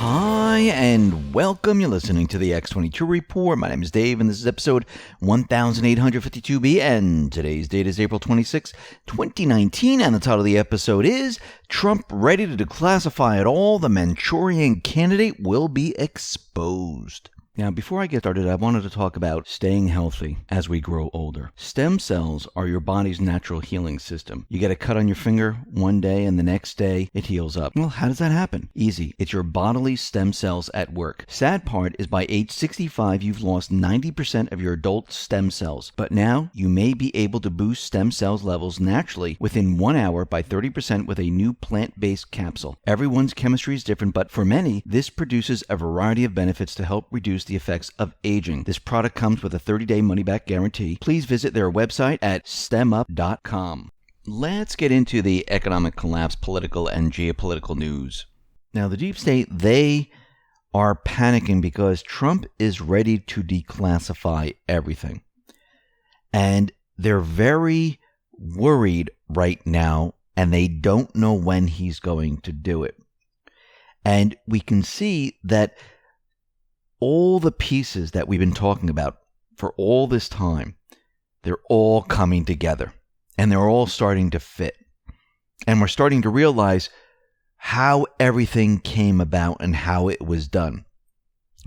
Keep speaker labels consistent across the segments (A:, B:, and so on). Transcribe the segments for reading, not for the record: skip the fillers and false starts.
A: Hi, and welcome. You're listening to the X22 Report. My name is Dave, and this is episode 1852B, and today's date is April 26, 2019, and the title of the episode is Trump Ready to Declassify It All? The Manchurian Candidate Will Be Exposed. Now, before I get started, I wanted to talk about staying healthy as we grow older. Stem cells are your body's natural healing system. You get a cut on your finger one day and the next day it heals up. Well, how does that happen? Easy. It's your bodily stem cells at work. Sad part is by age 65, you've lost 90% of your adult stem cells. But now you may be able to boost stem cells levels naturally within 1 hour by 30% with a new plant-based capsule. Everyone's chemistry is different, but for many, this produces a variety of benefits to help reduce the effects of aging. This product comes with a 30-day money-back guarantee. Please visit their website at stemup.com. Let's get into the economic collapse, political and geopolitical news. Now, the deep state, they are panicking because Trump is ready to declassify everything. And they're very worried right now, and they don't know when he's going to do it. And we can see that all the pieces that we've been talking about for all this time, they're all coming together and they're all starting to fit. And we're starting to realize how everything came about and how it was done.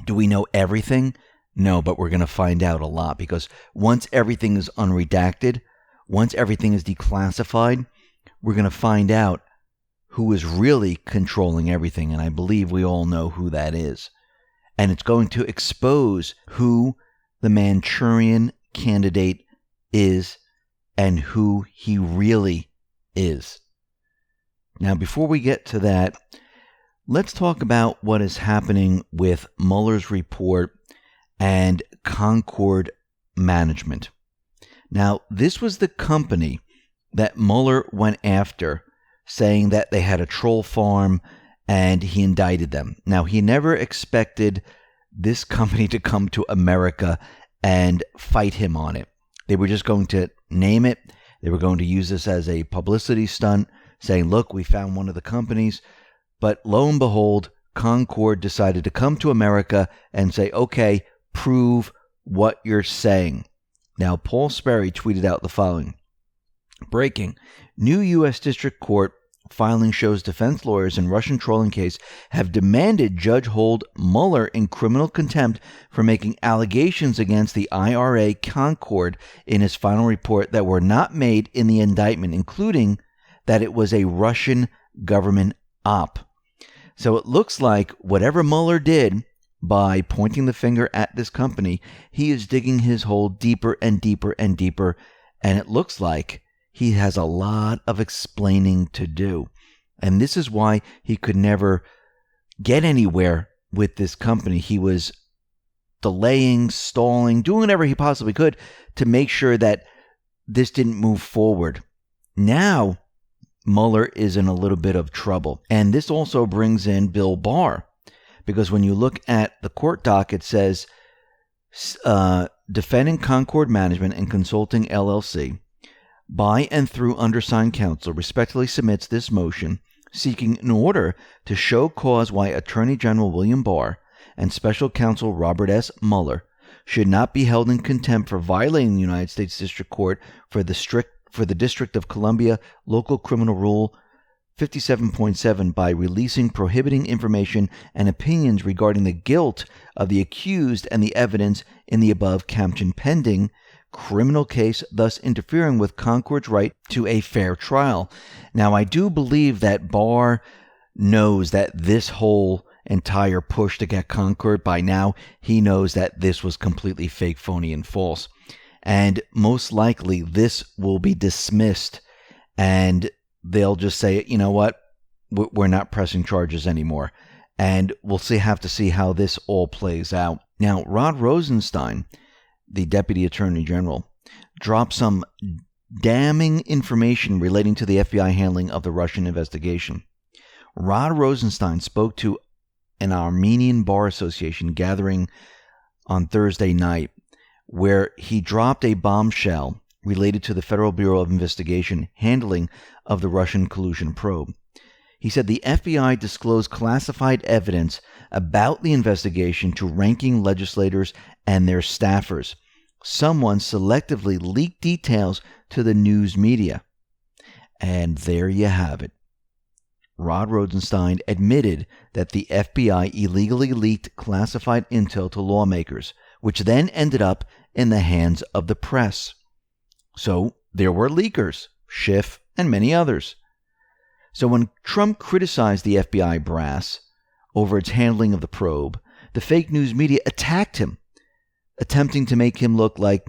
A: Do we know everything? No, but we're going to find out a lot, because once everything is unredacted, once everything is declassified, we're going to find out who is really controlling everything. And I believe we all know who that is. And it's going to expose who the Manchurian candidate is and who he really is. Now, before we get to that, let's talk about what is happening with Mueller's report and Concord Management. Now, this was the company that Mueller went after, saying that they had a troll farm, and he indicted them. Now, he never expected this company to come to America and fight him on it. They were just going to name it. They were going to use this as a publicity stunt, saying, look, we found one of the companies. But lo and behold, Concord decided to come to America and say, okay, prove what you're saying. Now, Paul Sperry tweeted out the following. Breaking. New U.S. District Court filing shows defense lawyers in Russian trolling case have demanded judge hold Mueller in criminal contempt for making allegations against the IRA Concord in his final report that were not made in the indictment, including that it was a Russian government op. So it looks like whatever Mueller did by pointing the finger at this company, he is digging his hole deeper and deeper and deeper, and it looks like he has a lot of explaining to do. And this is why he could never get anywhere with this company. He was delaying, stalling, doing whatever he possibly could to make sure that this didn't move forward. Now, Mueller is in a little bit of trouble. And this also brings in Bill Barr, because when you look at the court docket, it says, defending Concord Management and Consulting LLC, by and through undersigned counsel, respectfully submits this motion seeking an order to show cause why Attorney General William Barr and Special Counsel Robert S. Mueller should not be held in contempt for violating the United States District Court for the District of Columbia Local Criminal Rule 57.7 by releasing prohibiting information and opinions regarding the guilt of the accused and the evidence in the above caption pending criminal case, thus interfering with Concord's right to a fair trial. Now, I do believe that Barr knows that this whole entire push to get Concord, by now, he knows that this was completely fake, phony, and false. And most likely, this will be dismissed, and they'll just say, you know what, we're not pressing charges anymore. And we'll have to see how this all plays out. Now, Rod Rosenstein, the Deputy Attorney General, dropped some damning information relating to the FBI handling of the Russian investigation. Rod Rosenstein spoke to an Armenian Bar Association gathering on Thursday night, where he dropped a bombshell related to the Federal Bureau of Investigation handling of the Russian collusion probe. He said the FBI disclosed classified evidence about the investigation to ranking legislators and their staffers. Someone selectively leaked details to the news media. And there you have it. Rod Rosenstein admitted that the FBI illegally leaked classified intel to lawmakers, which then ended up in the hands of the press. So there were leakers, Schiff and many others. So when Trump criticized the FBI brass over its handling of the probe, the fake news media attacked him, attempting to make him look like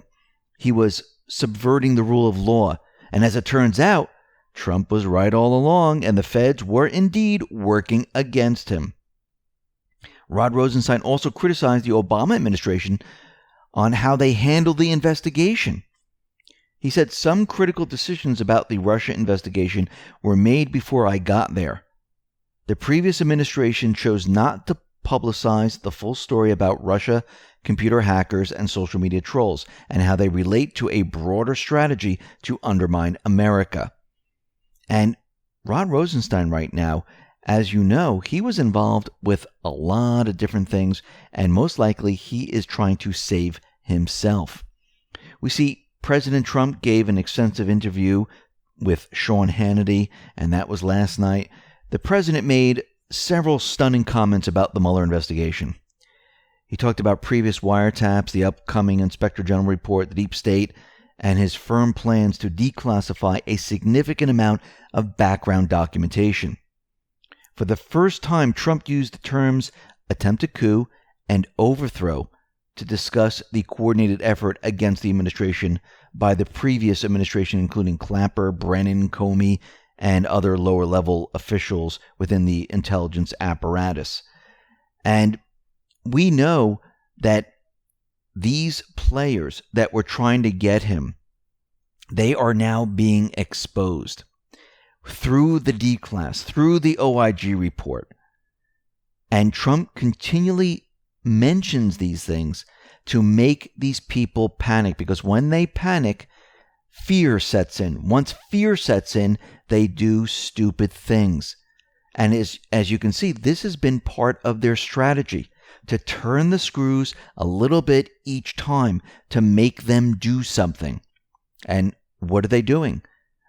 A: he was subverting the rule of law. And as it turns out, Trump was right all along, and the feds were indeed working against him. Rod Rosenstein also criticized the Obama administration on how they handled the investigation. He said some critical decisions about the Russia investigation were made before I got there. The previous administration chose not to publicize the full story about Russia, computer hackers, and social media trolls, and how they relate to a broader strategy to undermine America. And Rod Rosenstein right now, as you know, he was involved with a lot of different things, and most likely he is trying to save himself. We see President Trump gave an extensive interview with Sean Hannity, and that was last night. The president made several stunning comments about the Mueller investigation. He talked about previous wiretaps, the upcoming Inspector General report, the deep state, and his firm plans to declassify a significant amount of background documentation. For the first time, Trump used the terms attempted coup and overthrow to discuss the coordinated effort against the administration by the previous administration, including Clapper, Brennan, Comey, and other lower-level officials within the intelligence apparatus. And we know that these players that were trying to get him, they are now being exposed through the declass, through the OIG report. And Trump continually mentions these things to make these people panic, because when they panic, fear sets in. Once fear sets in, they do stupid things. And as you can see, this has been part of their strategy, to turn the screws a little bit each time to make them do something. And what are they doing?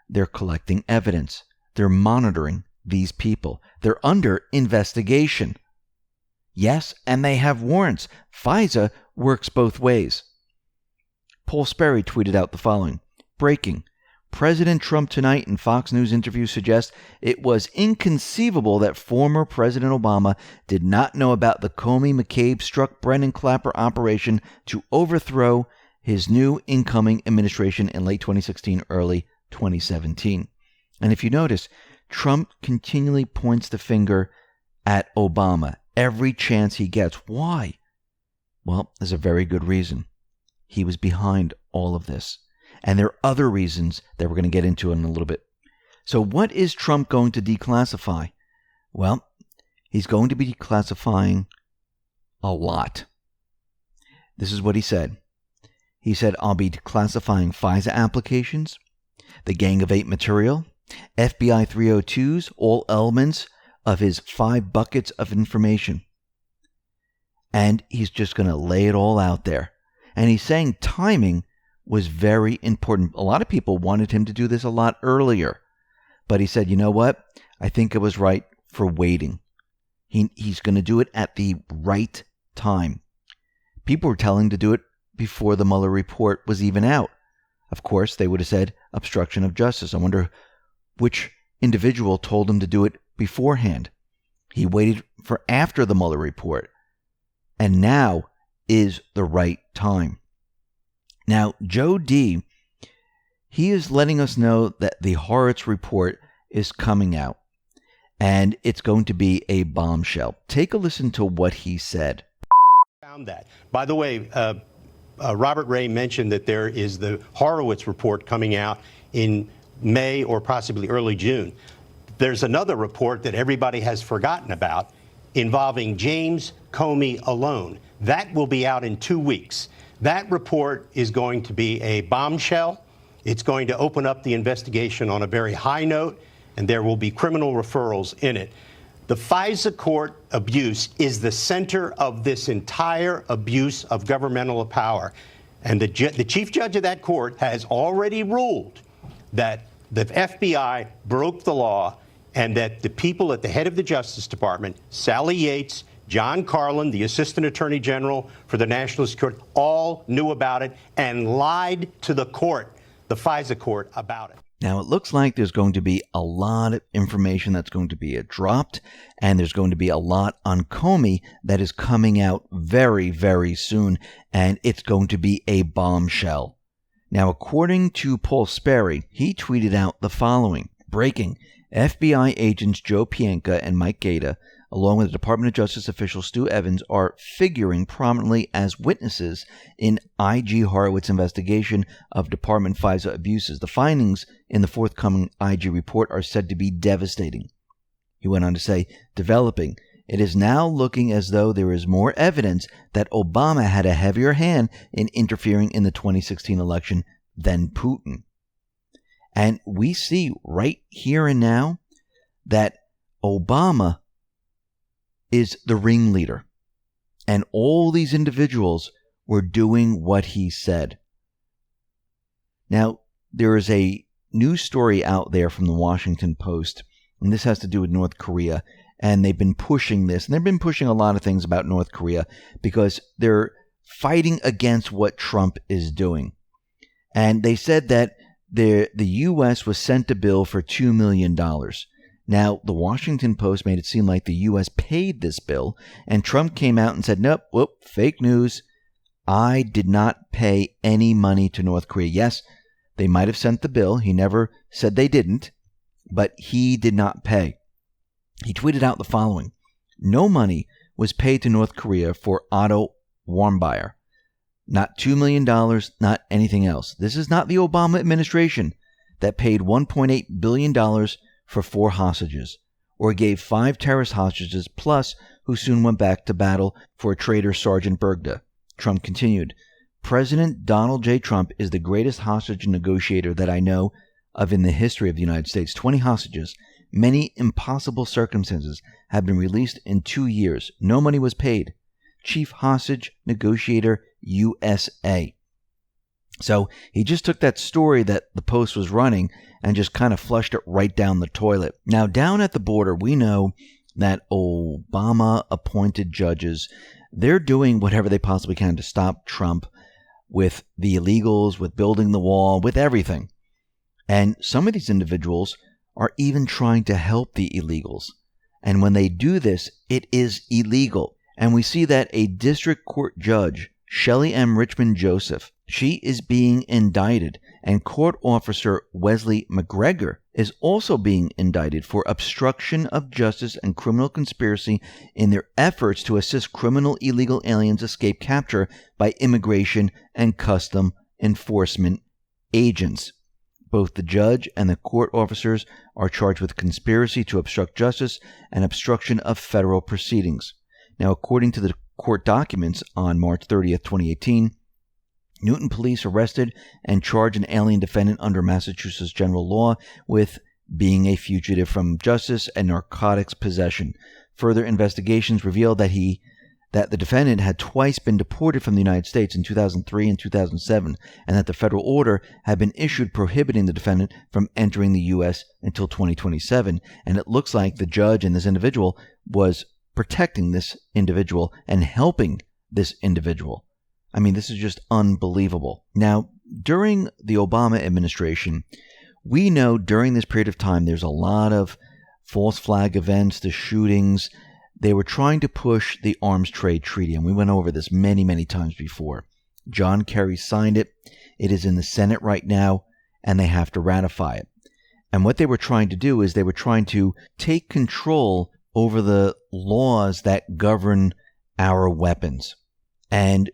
A: They're collecting evidence. They're monitoring these people. They're under investigation. Yes, and they have warrants. FISA works both ways. Paul Sperry tweeted out the following. Breaking. President Trump tonight in Fox News interview suggests it was inconceivable that former President Obama did not know about the Comey-McCabe-Strzok-Brennan Clapper operation to overthrow his new incoming administration in late 2016, early 2017. And if you notice, Trump continually points the finger at Obama every chance he gets. Why? Well, there's a very good reason. He was behind all of this. And there are other reasons that we're going to get into in a little bit. So what is Trump going to declassify? Well, he's going to be declassifying a lot. This is what he said. He said, I'll be declassifying FISA applications, the Gang of 8 material, FBI 302s, all elements of his 5 buckets of information. And he's just going to lay it all out there. And he's saying timing was very important. A lot of people wanted him to do this a lot earlier. But he said, you know what? I think it was right for waiting. He's going to do it at the right time. People were telling him to do it before the Mueller report was even out. Of course, they would have said obstruction of justice. I wonder which individual told him to do it beforehand. He waited for after the Mueller report. And now is the right time. Now, Joe D., he is letting us know that the Horowitz report is coming out, and it's going to be a bombshell. Take a listen to what he said.
B: Found that. By the way, Robert Ray mentioned that there is the Horowitz report coming out in May or possibly early June. There's another report that everybody has forgotten about involving James Comey alone. That will be out in 2 weeks. That report is going to be a bombshell. It's going to open up the investigation on a very high note. and there will be criminal referrals in it. The FISA court abuse is the center of this entire abuse of governmental power. And the chief judge of that court has already ruled that the FBI broke the law and that the people at the head of the Justice Department, Sally Yates, John Carlin, the Assistant Attorney General for the National Security, all knew about it and lied to the court, the FISA court, about it.
A: Now, it looks like there's going to be a lot of information that's going to be dropped, and there's going to be a lot on Comey that is coming out very, very soon, and it's going to be a bombshell. Now, according to Paul Sperry, he tweeted out the following: breaking, FBI agents Joe Pienka and Mike Gaeta, along with the Department of Justice official Stu Evans, are figuring prominently as witnesses in IG Horowitz investigation of Department FISA abuses. The findings in the forthcoming IG report are said to be devastating. He went on to say, developing, it is now looking as though there is more evidence that Obama had a heavier hand in interfering in the 2016 election than Putin. And we see right here and now that Obama is the ringleader, and all these individuals were doing what he said. Now, there is a news story out there from the Washington Post, and this has to do with North Korea, and they've been pushing this, and they've been pushing a lot of things about North Korea because they're fighting against what Trump is doing. And they said that the U.S. was sent a bill for $2 million. Now, the Washington Post made it seem like the U.S. paid this bill, and Trump came out and said, nope, whoop, fake news. I did not pay any money to North Korea. Yes, they might have sent the bill. He never said they didn't, but he did not pay. He tweeted out the following: no money was paid to North Korea for Otto Warmbier. Not $2 million, not anything else. This is not the Obama administration that paid $1.8 billion for 4 hostages, or gave 5 terrorist hostages plus who soon went back to battle for traitor Sergeant Bergda. Trump continued, President Donald J. Trump is the greatest hostage negotiator that I know of in the history of the United States. 20 hostages, many impossible circumstances, have been released in 2 years. No money was paid. Chief Hostage Negotiator, USA. So he just took that story that the Post was running and just kind of flushed it right down the toilet. Now, down at the border, we know that Obama-appointed judges, they're doing whatever they possibly can to stop Trump with the illegals, with building the wall, with everything. And some of these individuals are even trying to help the illegals. And when they do this, it is illegal. And we see that a district court judge, Shelley M. Richmond Joseph, she is being indicted, and court officer Wesley McGregor is also being indicted for obstruction of justice and criminal conspiracy in their efforts to assist criminal illegal aliens escape capture by immigration and custom enforcement agents. Both the judge and the court officers are charged with conspiracy to obstruct justice and obstruction of federal proceedings. Now, according to the court documents on March 30th, 2018, Newton police arrested and charged an alien defendant under Massachusetts general law with being a fugitive from justice and narcotics possession. Further investigations revealed that the defendant had twice been deported from the United States in 2003 and 2007, and that the federal order had been issued prohibiting the defendant from entering the U.S. until 2027. And it looks like the judge and this individual was protecting this individual and helping this individual. I mean, this is just unbelievable. Now, during the Obama administration, we know during this period of time, there's a lot of false flag events, the shootings. They were trying to push the arms trade treaty, and we went over this many, many times before. John Kerry signed it. It is in the Senate right now, and they have to ratify it. And what they were trying to do is they were trying to take control over the laws that govern our weapons. And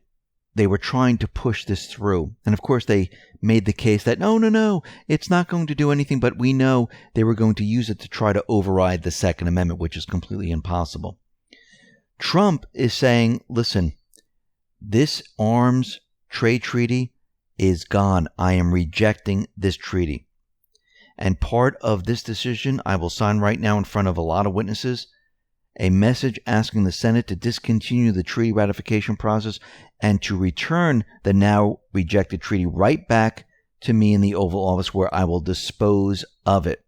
A: they were trying to push this through. And of course, they made the case that, no, it's not going to do anything, but we know they were going to use it to try to override the Second Amendment, which is completely impossible. Trump is saying, listen, this arms trade treaty is gone. I am rejecting this treaty. And part of this decision I will sign right now in front of a lot of witnesses, a message asking the Senate to discontinue the treaty ratification process and to return the now rejected treaty right back to me in the Oval Office, where I will dispose of it.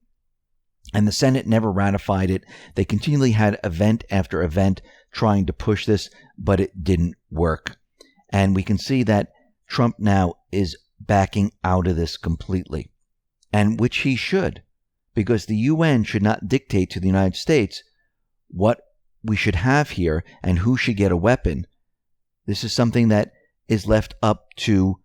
A: And the Senate never ratified it. They continually had event after event trying to push this, but it didn't work. And we can see that Trump now is backing out of this completely, and which he should, because the UN should not dictate to the United States what we should have here and who should get a weapon. This is something that is left up to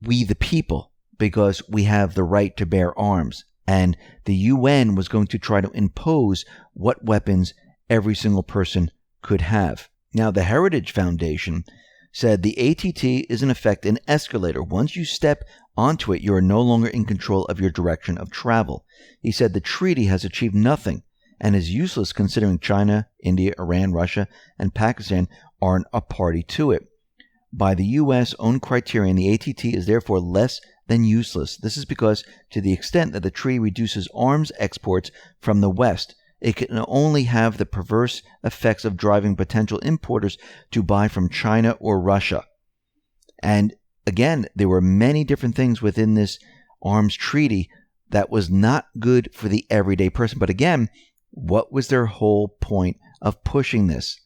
A: we the people, because we have the right to bear arms. And the UN was going to try to impose what weapons every single person could have. Now, the Heritage Foundation said the ATT is in effect an escalator. Once you step onto it, you are no longer in control of your direction of travel. He said the treaty has achieved nothing and is useless considering China, India, Iran, Russia, and Pakistan aren't a party to it. By the U.S. own criterion, the ATT is therefore less than useless. This is because, to the extent that the treaty reduces arms exports from the West, it can only have the perverse effects of driving potential importers to buy from China or Russia. And again, there were many different things within this arms treaty that was not good for the everyday person. But again, what was their whole point of pushing this?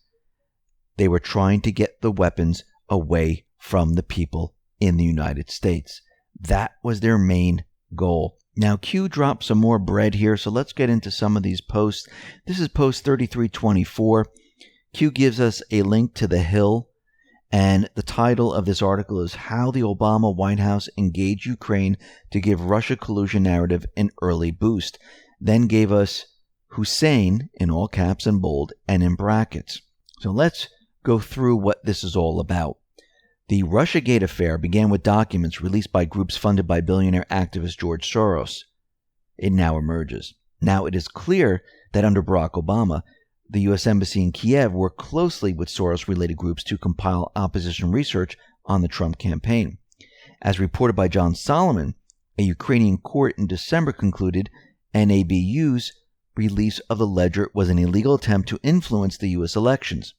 A: They were trying to get the weapons away from the people in the United States. That was their main goal. Now, Q dropped some more bread here, so let's get into some of these posts. This is post 3324. Q gives us a link to The Hill, and the title of this article is How the Obama White House Engaged Ukraine to Give Russia Collusion Narrative an Early Boost. Then gave us Hussein, in all caps and bold, and in brackets. So let's go through what this is all about. The Russiagate affair began with documents released by groups funded by billionaire activist George Soros. It now emerges. Now it is clear that under Barack Obama, the U.S. Embassy in Kiev worked closely with Soros-related groups to compile opposition research on the Trump campaign. As reported by John Solomon, a Ukrainian court in December concluded NABU's release of the ledger was an illegal attempt to influence the U.S. elections.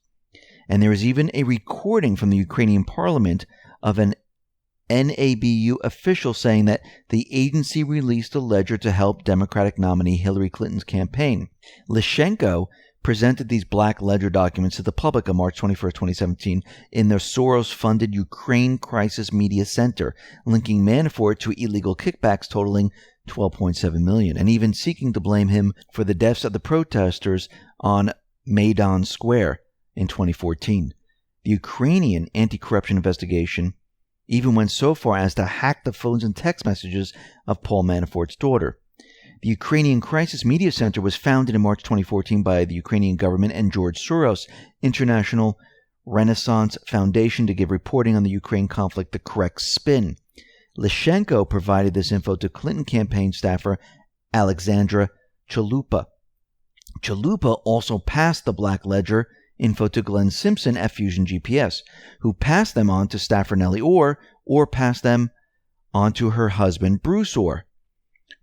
A: And there is even a recording from the Ukrainian parliament of an NABU official saying that the agency released a ledger to help Democratic nominee Hillary Clinton's campaign. Lyshenko presented these black ledger documents to the public on March 21, 2017, in the Soros-funded Ukraine Crisis Media Center, linking Manafort to illegal kickbacks totaling $12.7 million, and even seeking to blame him for the deaths of the protesters on Maidan Square in 2014. The Ukrainian anti-corruption investigation even went so far as to hack the phones and text messages of Paul Manafort's daughter. The Ukrainian Crisis Media Center was founded in March 2014 by the Ukrainian government and George Soros International Renaissance Foundation to give reporting on the Ukraine conflict the correct spin. Lyshenko provided this info to Clinton campaign staffer Alexandra Chalupa. Chalupa also passed the black ledger info to Glenn Simpson at Fusion GPS, who passed them on to staffer Nellie Orr, or passed them on to her husband Bruce Orr.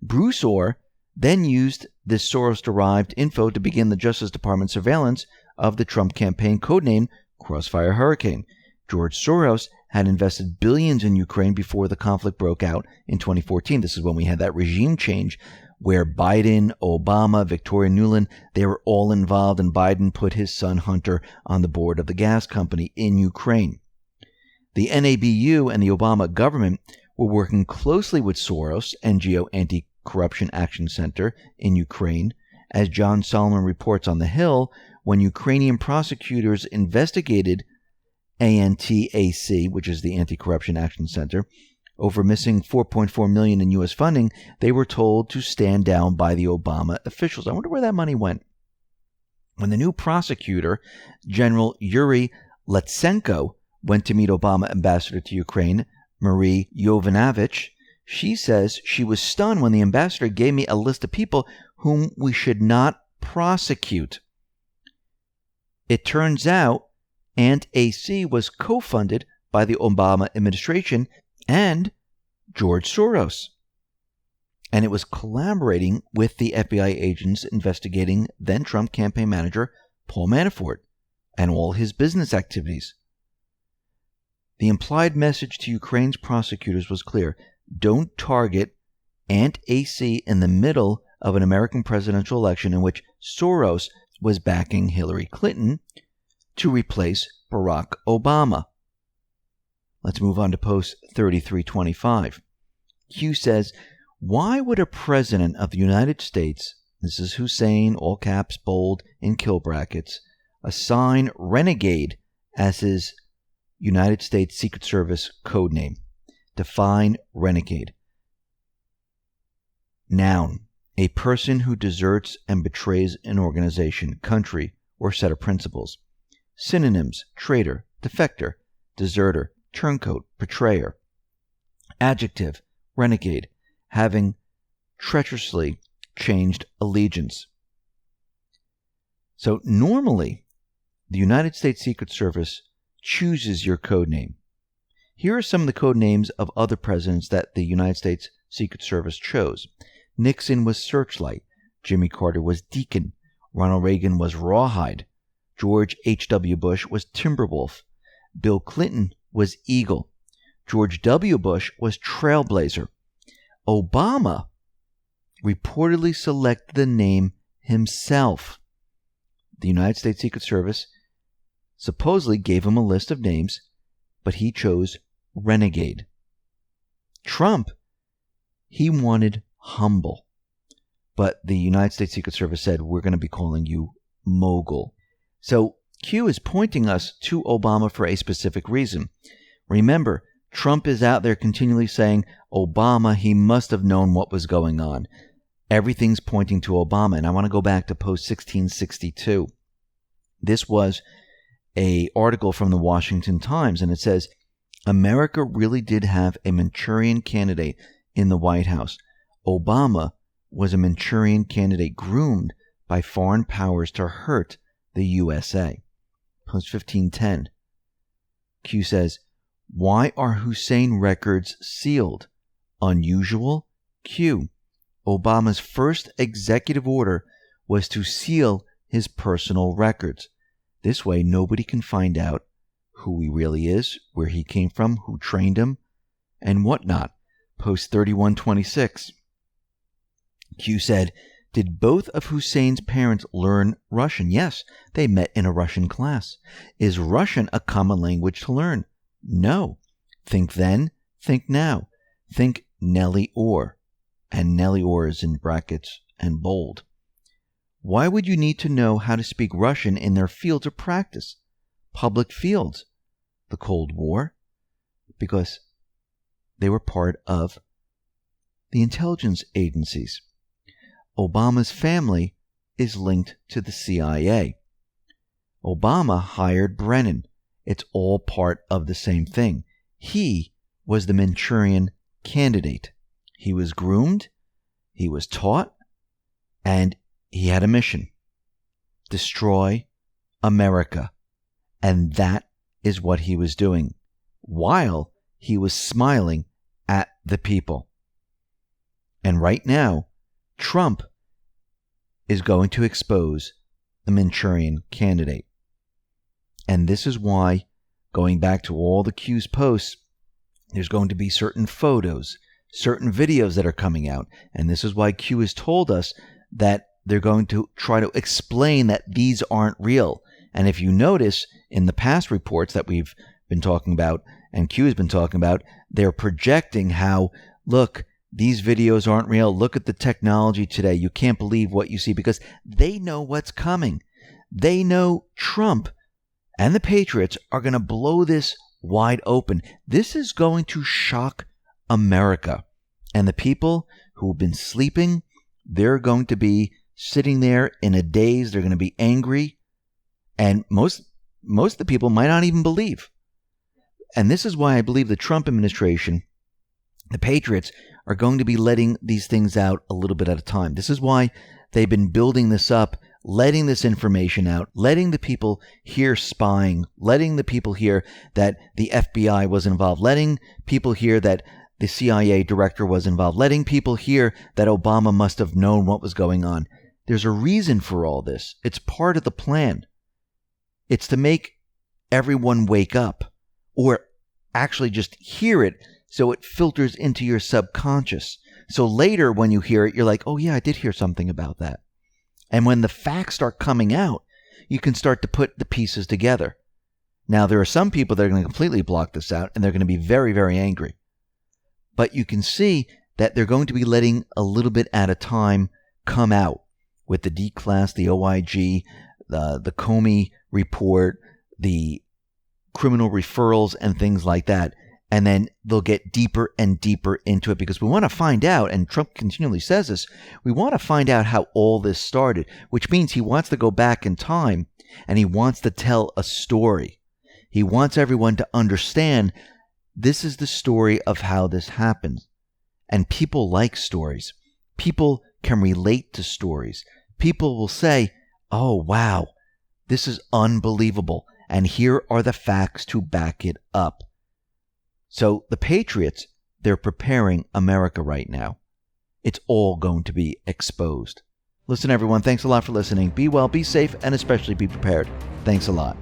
A: Bruce Orr then used this Soros-derived info to begin the Justice Department surveillance of the Trump campaign, codenamed Crossfire Hurricane. George Soros had invested billions in Ukraine before the conflict broke out in 2014. This is when we had that regime change where Biden, Obama, Victoria Nuland, they were all involved, and Biden put his son Hunter on the board of the gas company in Ukraine. The NABU and the Obama government were working closely with Soros, NGO Anti-Corruption Action Center in Ukraine. As John Solomon reports on The Hill, when Ukrainian prosecutors investigated ANTAC, which is the Anti-Corruption Action Center, over missing $4.4 million in U.S. funding, they were told to stand down by the Obama officials. I wonder where that money went. When the new prosecutor, General Yuri Lutsenko, went to meet Obama ambassador to Ukraine, Marie Yovanovitch, she says she was stunned when the ambassador gave me a list of people whom we should not prosecute. It turns out ANT-AC was co-funded by the Obama administration and George Soros. and it was collaborating with the FBI agents investigating then Trump campaign manager Paul Manafort and all his business activities. The implied message to Ukraine's prosecutors was clear. Don't target Aunt AC in the middle of an American presidential election in which Soros was backing Hillary Clinton to replace Barack Obama. Let's move on to post 3325. Q says, why would a president of the United States, this is Hussein, all caps, bold, in kill brackets, assign renegade as his United States Secret Service code name? Define renegade. Noun, a person who deserts and betrays an organization, country, or set of principles. Synonyms, traitor, defector, deserter, turncoat, betrayer. Adjective, renegade, having treacherously changed allegiance. So normally, the United States Secret Service chooses your code name. Here are some of the code names of other presidents that the United States Secret Service chose. Nixon was Searchlight. Jimmy Carter was Deacon. Ronald Reagan was Rawhide. George H.W. Bush was Timberwolf. Bill Clinton was Eagle. George W. Bush was Trailblazer. Obama reportedly selected the name himself. The United States Secret Service supposedly gave him a list of names, but he chose Renegade. Trump, he wanted Humble, but the United States Secret Service said, we're going to be calling you Mogul. So Q is pointing us to Obama for a specific reason. Remember, Trump is out there continually saying, Obama, he must have known what was going on. Everything's pointing to Obama. And I want to go back to post 1662. This was an article from the Washington Times, and it says, America really did have a Manchurian candidate in the White House. Obama was a Manchurian candidate groomed by foreign powers to hurt the USA. Post 1510. Q says, why are Hussein records sealed? Unusual? Q. Obama's first executive order was to seal his personal records. This way, nobody can find out who he really is, where he came from, who trained him, and whatnot. Post 3126. Q said, did both of Hussein's parents learn Russian? Yes, they met in a Russian class. Is Russian a common language to learn? No. Think then, think now. Think Nellie Orr. And Nellie Orr is in brackets and bold. Why would you need to know how to speak Russian in their fields of practice? Public fields. The Cold War? Because they were part of the intelligence agencies. Obama's family is linked to the CIA. Obama hired Brennan. It's all part of the same thing. He was the Manchurian candidate. He was groomed, he was taught, and he had a mission. Destroy America. And that is what he was doing while he was smiling at the people. And right now, Trump is going to expose the Manchurian candidate. And this is why, going back to all the Q's posts, there's going to be certain photos, certain videos that are coming out. And this is why Q has told us that they're going to try to explain that these aren't real. And if you notice in the past reports that we've been talking about and Q has been talking about, they're projecting how, look, these videos aren't real. Look at the technology today. You can't believe what you see because they know what's coming. They know Trump and the Patriots are going to blow this wide open. This is going to shock America. And the people who have been sleeping, they're going to be sitting there in a daze. They're going to be angry. And most of the people might not even believe. And this is why I believe the Trump administration, the Patriots, are going to be letting these things out a little bit at a time. This is why they've been building this up, letting this information out, letting the people hear spying, letting the people hear that the FBI was involved, letting people hear that the CIA director was involved, letting people hear that Obama must have known what was going on. There's a reason for all this. It's part of the plan. It's to make everyone wake up, or actually just hear it so it filters into your subconscious. So later when you hear it, you're like, oh yeah, I did hear something about that. And when the facts start coming out, you can start to put the pieces together. Now, there are some people that are going to completely block this out, and they're going to be very, very angry. But you can see that they're going to be letting a little bit at a time come out with the D-Class, the OIG, the Comey report, the criminal referrals, and things like that. And then they'll get deeper and deeper into it because we want to find out, and Trump continually says this, we want to find out how all this started, which means he wants to go back in time and he wants to tell a story. He wants everyone to understand this is the story of how this happened. And people like stories. People can relate to stories. People will say, oh, wow, this is unbelievable. And here are the facts to back it up. So the Patriots, they're preparing America right now. It's all going to be exposed. Listen, everyone, thanks a lot for listening. Be well, be safe, and especially be prepared. Thanks a lot.